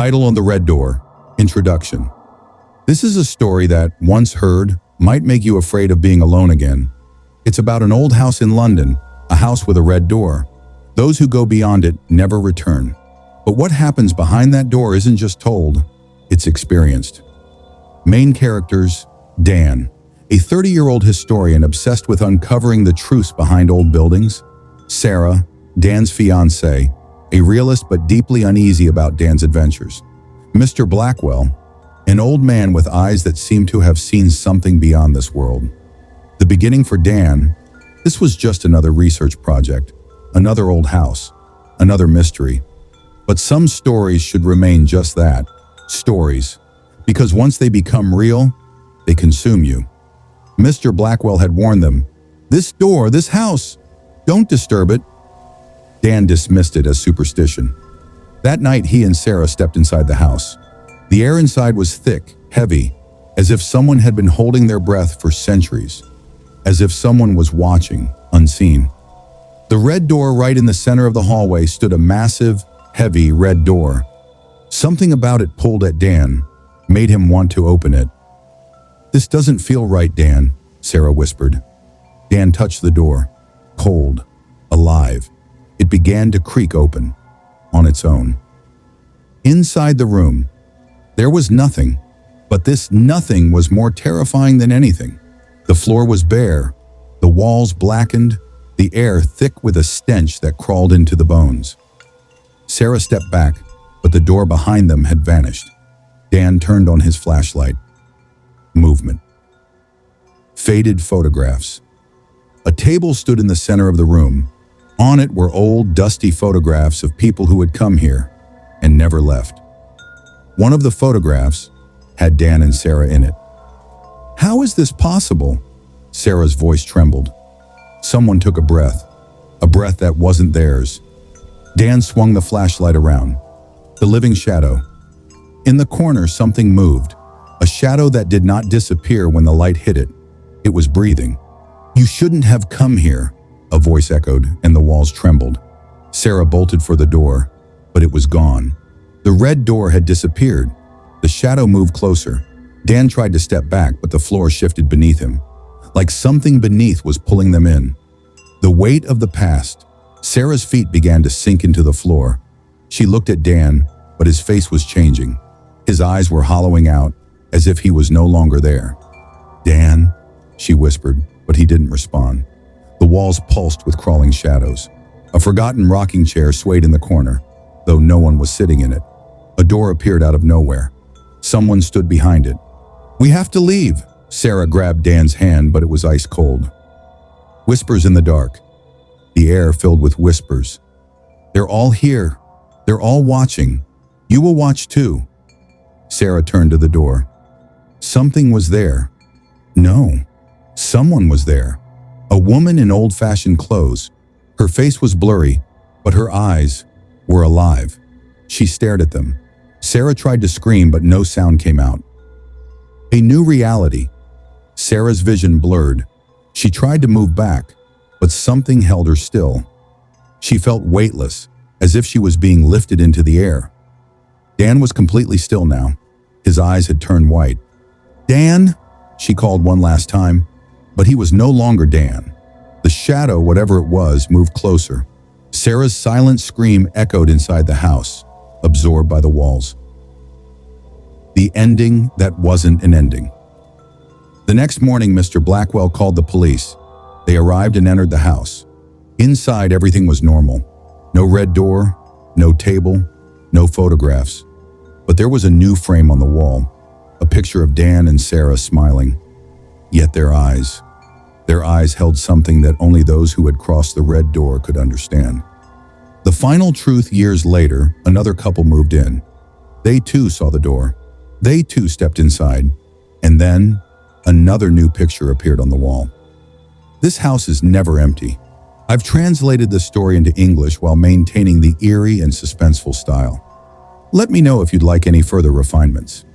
Title on the Red Door, Introduction. This is a story that, once heard, might make you afraid of being alone again. It's about an old house in London, a house with a red door. Those who go beyond it never return. But what happens behind that door isn't just told, it's experienced. Main characters: Dan, a 30-year-old historian obsessed with uncovering the truths behind old buildings. Sarah, Dan's fiancée, a realist but deeply uneasy about Dan's adventures. Mr. Blackwell, an old man with eyes that seem to have seen something beyond this world. The beginning for Dan: this was just another research project, another old house, another mystery. But some stories should remain just that, stories, because once they become real, they consume you. Mr. Blackwell had warned them, "This door, this house, don't disturb it." Dan dismissed it as superstition. That night, he and Sarah stepped inside the house. The air inside was thick, heavy, as if someone had been holding their breath for centuries, as if someone was watching, unseen. The red door right in the center of the hallway stood, a massive, heavy red door. Something about it pulled at Dan, made him want to open it. "This doesn't feel right, Dan," Sarah whispered. Dan touched the door, cold, alive. It began to creak open, on its own. Inside the room, there was nothing, but this nothing was more terrifying than anything. The floor was bare, the walls blackened, the air thick with a stench that crawled into the bones. Sarah stepped back, but the door behind them had vanished. Dan turned on his flashlight. Movement. Faded photographs. A table stood in the center of the room. On it were old, dusty photographs of people who had come here and never left. One of the photographs had Dan and Sarah in it. "How is this possible?" Sarah's voice trembled. Someone took a breath that wasn't theirs. Dan swung the flashlight around. The living shadow. In the corner, something moved, a shadow that did not disappear when the light hit it. It was breathing. "You shouldn't have come here," a voice echoed, and the walls trembled. Sarah bolted for the door, but it was gone. The red door had disappeared. The shadow moved closer. Dan tried to step back, but the floor shifted beneath him, like something beneath was pulling them in. The weight of the past. Sarah's feet began to sink into the floor. She looked at Dan, but his face was changing. His eyes were hollowing out, as if he was no longer there. "Dan," she whispered, but he didn't respond. The walls pulsed with crawling shadows. A forgotten rocking chair swayed in the corner, though no one was sitting in it. A door appeared out of nowhere. Someone stood behind it. "We have to leave." Sarah grabbed Dan's hand, but it was ice cold. Whispers in the dark. The air filled with whispers. "They're all here. They're all watching. You will watch too." Sarah turned to the door. Something was there. No, someone was there. A woman in old-fashioned clothes. Her face was blurry, but her eyes were alive. She stared at them. Sarah tried to scream, but no sound came out. A new reality. Sarah's vision blurred. She tried to move back, but something held her still. She felt weightless, as if she was being lifted into the air. Dan was completely still now. His eyes had turned white. "Dan," she called one last time, but he was no longer Dan. The shadow, whatever it was, moved closer. Sarah's silent scream echoed inside the house, absorbed by the walls. The ending that wasn't an ending. The next morning, Mr. Blackwell called the police. They arrived and entered the house. Inside, everything was normal. No red door, no table, no photographs. But there was a new frame on the wall, a picture of Dan and Sarah smiling. Yet their eyes held something that only those who had crossed the red door could understand. The final truth: years later, another couple moved in. They too saw the door. They too stepped inside. And then, another new picture appeared on the wall. This house is never empty. I've translated the story into English while maintaining the eerie and suspenseful style. Let me know if you'd like any further refinements.